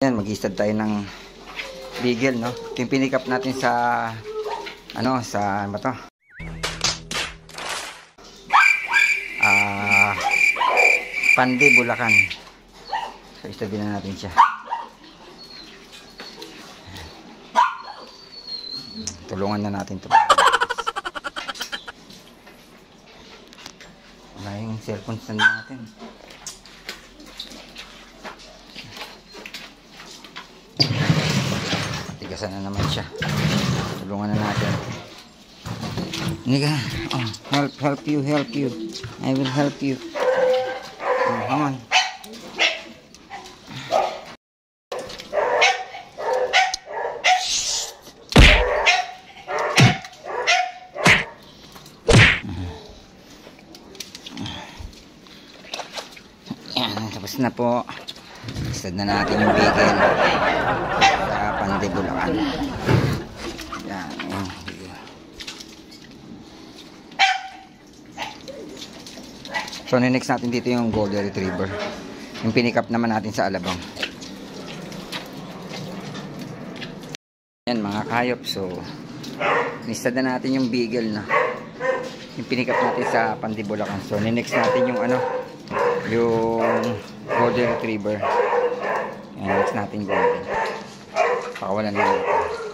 Yan, mag-istad tayo ng beagle, no? Ito yung pinikap natin sa sa ano ba to? Pandi, Bulacan. So, istadin na natin siya. Tulungan na natin to. Wala yung cellphone stand natin. Matigasan na naman siya. Tulungan na natin. Hindi ka. Oh, help you. I will help you. Oh, come on. Yan, tapos na po. Istad na natin yung beagle sa Pandi, Bulacan. Yan, yung so, next natin dito yung golden retriever. Yung pinikap naman natin sa Alabang. Yan, mga kayop. So, nistad na natin yung beagle na. Yung pinikap natin sa Pandi, Bulacan. So, next natin yung yung golden retriever. Yan, next natin golden. Pakawalan na natin.